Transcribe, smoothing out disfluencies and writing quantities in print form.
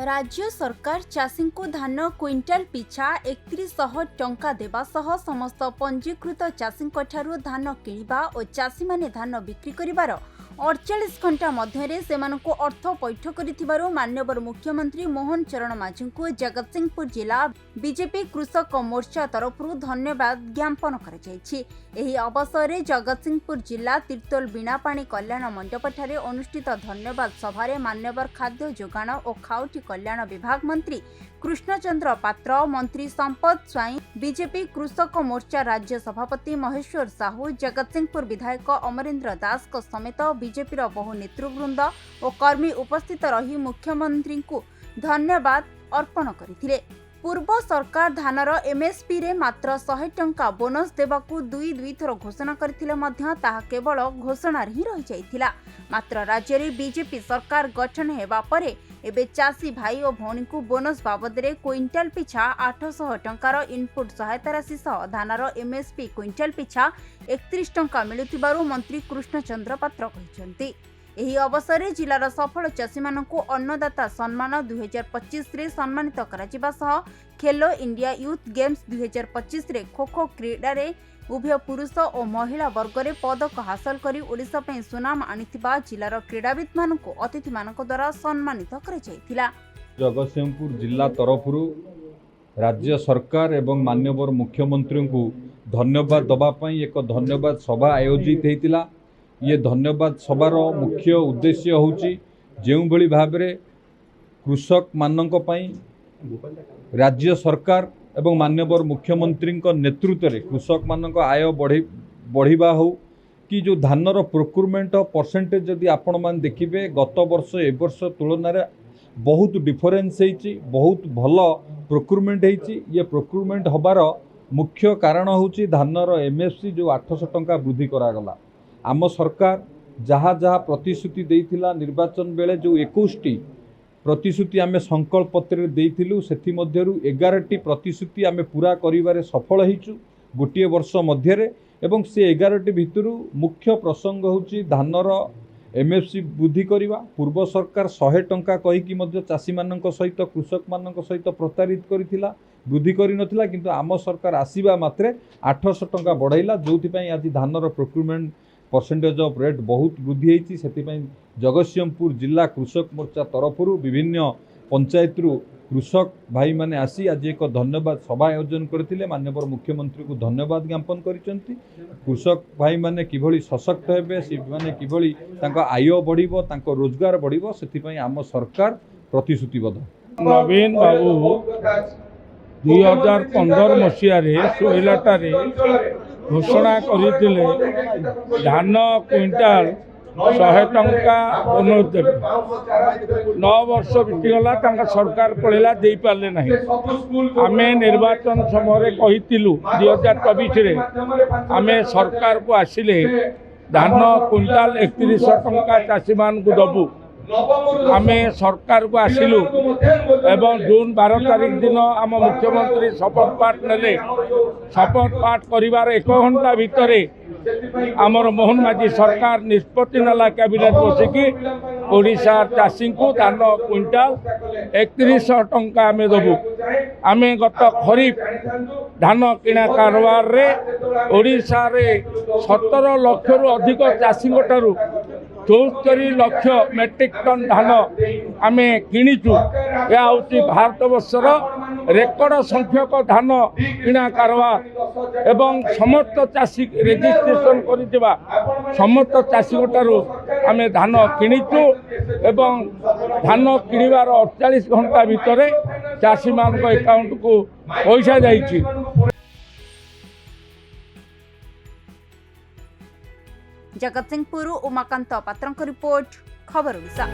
राज्य सरकार चाषी को धान क्विंटाल पिछा 3100 टंका देवा सह समस्त पंजीकृत चाषी धान किणिबा और चाषी माने धान बिक्री करिबार 48 घंटा मध्य सेमानकु अर्थ पैठ करिथिबारु माननीय मुख्यमंत्री मोहन चरण माझी को जगतसिंहपुर जिला बीजेपी कृषक मोर्चा तरफ धन्यवाद ज्ञापन कर अवसर में जगतसिंहपुर जिला तिर्तोल बीणापाणी कल्याण मंडप ठारे अनुष्ठित धन्यवाद सभारे मान्यवर खाद्य जोगाण और खाउटी कल्याण विभाग मंत्री कृष्णचंद्र पात्र, मंत्री संपत स्वाई, बीजेपी कृषक मोर्चा राज्य सभापति महेश्वर साहू, जगतसिंहपुर विधायक अमरेंद्र दास समेत बीजेपी बहु नेतृवृंद और कर्मी उपस्थित रही मुख्यमंत्री को धन्यवाद अर्पण करथिले। पूर्व सरकार धानर एमएसपी रे मात्र 100 टंका बोनस देवाकू दुई थर घोषणा करथिले मध्य ताहा केवल घोषणा ही रही जाइथिला। मात्र राज्य रे बीजेपी सरकार गठन हेबा परे एबे चाषी भाई और भौणी को बोनस बाबद रे क्विंटाल पिछा 800 टंकार इनपुट सहायता राशि सह धानर एमएसपी क्विंटाल पिछा 31 टंका मिलुथिबारु मंत्री कृष्णचंद्र पात्र कहिसंती। एही अवसर में जिलार सफल चाषी मानकु अन्नदाता सम्मान 2025 रे सम्मानित कराजिबा सह खेलो इंडिया यूथ गेम्स 2025 रे खो खो क्रीडा रे उभय पुरुष और महिला वर्ग रे पदक हासिल करी ओडिशा पे सुनाम आनिथिबा जिलार क्रीडाविद मानकु अतिथि मानक द्वारा सम्मानित कराଯାଇथिला। जगतसिंहपुर जिला तरफरु राज्य सरकार एवं माननीय मुख्यमंत्री को धन्यवाद दबा पई एक धन्यवाद सभा आयोजित हेतिला। ये धन्यवाद सभार मुख्य उद्देश्य होची जेउ भली भाबरे कृषक मानक पई राज्य सरकार एवं माननीय मुख्यमंत्री नेतृत्व में कृषक मानक आय बढ़िबा हो कि जो धानर प्रोक्यूरमेंट परसेंटेज जदि आपण मान देखिबे गत वर्ष ए वर्ष तुलन में बहुत डिफरेन्स होती, बहुत भल प्रोक्यूरमेंट होती। ये प्रोक्यूरमेंट हबार मुख्य कारण होची धानर एमएसपी जो 800 टंका वृद्धि करागला। आम सरकार जहाँ जहाँ प्रतिश्रुति देइथिला निर्वाचन बेले जो 21टी प्रतिश्रुति आमे संकल्प पत्र देइथिलु सेथि मध्यरु 11टी प्रतिश्रुति आमे पूरा करिवारे सफल हिचु गोटे वर्ष मध्यरे। एवं से 11टी भितरु मुख्य प्रसंग होची धानर एमएसपी वृद्धि करिवा। पूर्व सरकार 100 टंका कहिकी मध्य चाषी मानक सहित कृषक मानक सहित प्रतारित करिथिला, वृद्धि करि नथिला, किंतु आम सरकार आसीबा मात्रे 800 टंका बढ़ाइला जोथि पई आज धानर प्रोक्यूरमेंट परसेंटेज ऑफ रेट बहुत वृद्धि होती। से जगतसिंहपुर जिला कृषक मोर्चा तरफरु विभिन्न पंचायत रु कृषक भाई माने आसी आज एक धन्यवाद सभा आयोजन करथिले। माननीय मुख्यमंत्री को धन्यवाद ज्ञापन करिसेंती। कृषक भाई माने किभली सशक्त हेबे, से माने किभली तांका आय बढ़िबो, तांको रोजगार बढ़िबो, सेथि पई आम सरकार प्रतिश्रुतिबद्ध। नवीन बाबू 2015 मसीह सोहलाटे घोषणा करथिले धान क्विंटाल 100 टंका बोनस देवे। 9 वर्ष बीतीगला सरकार पड़ेला दे पारे ना। आमे निर्वाचन समय कहितिलु 2024 आमे सरकार को आसिले धान क्विंटाल 3100 टंका चाषी मान को दबु। आमे सरकार को आसिलु एवं जून 12 तारीख दिन आम मुख्यमंत्री शपथ पाठ नेले। शपथ पाठ करिवार 1 घंटा भितरे आमर मोहन माझी सरकार निष्पत्ति नाला कैबिनेट बसिकी ओडिशा चाषी को धान क्विंटाल 3100 टंका आमे दबु। आमे गत खरीफ धान किणा कारबार रे ओडिशा रे 17 लाख रु अधिक चाषी ठारू 74 लाख मेट्रिक टन धान आमे किणीचु। यह हूँ भारत वर्षर रेकर्ड संख्यक धान किणा कारबार एवं समस्त चाषी रेजिस्ट्रेशन करिथिबा समस्त चाषी ठारू आमे धान किणीचु एवं धान किणीबार 48 घंटा भितरे चाषी मान अकाउंट को पैसा जाइछि। जगतसिंहपुर उमाकांत पात्रଙ୍କ रिपोर्ट खबर ओडिशा।